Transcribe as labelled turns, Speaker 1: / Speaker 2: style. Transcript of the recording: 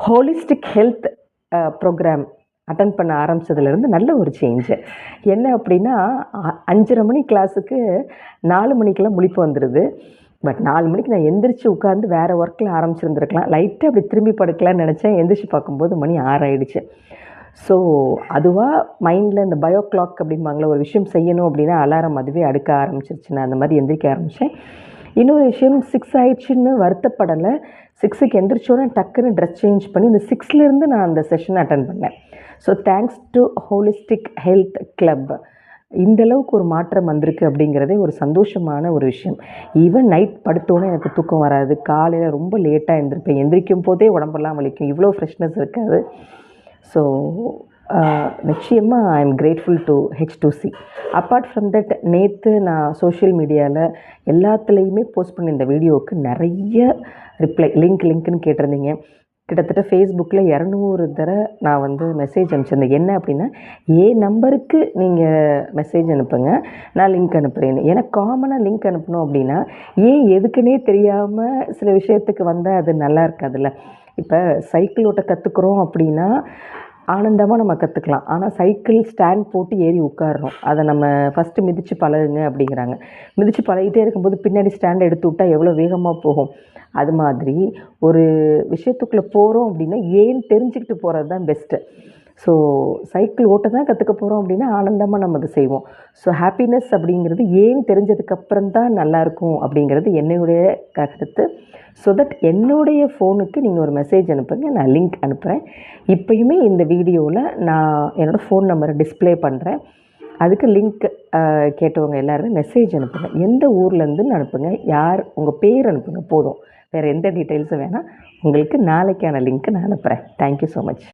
Speaker 1: Holistic health program attend பண்ண ஆரம்பிச்சதுலேருந்து நல்ல ஒரு சேஞ்சு. என்ன அப்படின்னா 5:30 மணி கிளாஸுக்கு 4 மணிக்கெல்லாம் முழிப்பு வந்துடுது. பட் 4 மணிக்கு நான் எந்திரிச்சு உட்காந்து வேறு ஒர்க்கில் ஆரம்பிச்சிருந்துருக்கலாம். லைட்டாக அப்படி திரும்பி படுக்கலான்னு நினச்சேன். எந்திரிச்சு பார்க்கும்போது மணி 6 ஆயிடுச்சு. ஸோ அதுவாக மைண்டில் இந்த பயோ கிளாக் அப்படிம்பாங்களே, ஒரு விஷயம் செய்யணும் அப்படின்னா அலாரம் அதுவே அடுக்க ஆரம்பிச்சிருச்சு. நான் அந்த மாதிரி எந்திரிக்க ஆரம்பித்தேன். இன்னொரு விஷயம் 6 ஆயிடுச்சுன்னு வருத்தப்படலை. 6க்கு எந்திரிச்சோன்னே டக்குன்னு ட்ரெஸ் சேஞ்ச் பண்ணி இந்த 6லேருந்து நான் அந்த செஷனை அட்டன் பண்ணேன். So thanks to holistic health club இந்தளவுக்கு ஒரு மாற்றம் வந்திருக்கு அப்படிங்கிறதே ஒரு சந்தோஷமான ஒரு விஷயம். ஈவன் நைட் படுத்தோன்னே எனக்கு தூக்கம் வராது. காலையில் ரொம்ப லேட்டாக எழுந்திருப்பேன். எந்திரிக்கும் போதே உடம்பெல்லாம் வலிக்கும். இவ்வளோ ஃப்ரெஷ்னஸ் இருக்காது. ஸோ நிச்சயமாக I am grateful to H2C. Apart from that, நேற்று நான் சோஷியல் மீடியாவில் எல்லாத்துலேயுமே போஸ்ட் பண்ண இந்த வீடியோவுக்கு நிறைய ரிப்ளை, லிங்க்னு கேட்டிருந்தீங்க. கிட்டத்தட்ட ஃபேஸ்புக்கில் 200 தடவை நான் வந்து மெசேஜ் அனுப்பிச்சிருந்தேன். என்ன அப்படின்னா, நம்பருக்கு நீங்கள் மெசேஜ் அனுப்புங்க, நான் லிங்க் அனுப்புகிறேன்னு. ஏன்னா காமனாக லிங்க் அனுப்பணும் அப்படின்னா எதுக்குன்னே தெரியாமல் சில விஷயத்துக்கு வந்தால் அது நல்லா இருக்காதுல்ல. இப்போ சைக்கிள் ஓட்ட கற்றுக்குறோம் அப்படின்னா ஆனந்தமாக நம்ம கற்றுக்கலாம். ஆனால் சைக்கிள் ஸ்டாண்ட் போட்டு ஏறி உட்காரணும். அதை நம்ம ஃபஸ்ட்டு மிதித்து பழகுங்க அப்படிங்கிறாங்க. மிதித்து பழகிட்டே இருக்கும்போது பின்னாடி ஸ்டாண்டை எடுத்து விட்டால் எவ்வளோ வேகமாக போகும். அது மாதிரி ஒரு விஷயத்துக்குள்ளே போகிறோம் அப்படின்னா தெரிஞ்சுக்கிட்டு போகிறது தான் பெஸ்ட்டு. ஸோ சைக்கிள் ஓட்ட தான் கற்றுக்க போகிறோம் அப்படின்னா ஆனந்தமாக நம்ம அதை செய்வோம். ஸோ ஹாப்பினஸ் அப்படிங்கிறது தெரிஞ்சதுக்கப்புறம் தான் நல்லாயிருக்கும் அப்படிங்கிறது என்னுடைய கருத்து. ஸோ தட் என்னுடைய ஃபோனுக்கு நீங்கள் ஒரு மெசேஜ் அனுப்புங்க, நான் லிங்க் அனுப்புகிறேன். இப்போயுமே இந்த வீடியோவில் நான் என்னோடய ஃபோன் நம்பரை டிஸ்பிளே பண்ணுறேன். அதுக்கு லிங்க் கேட்டவங்க எல்லாருமே மெசேஜ் அனுப்புங்க. எந்த ஊர்லேருந்துன்னு அனுப்புங்க, யார் உங்கள் பேர் அனுப்புங்க போதும். வேறு எந்த டீட்டெயில்ஸும் வேணாம். உங்களுக்கு நாளைக்கான லிங்க்கு நான் அனுப்புகிறேன். Thank you so much.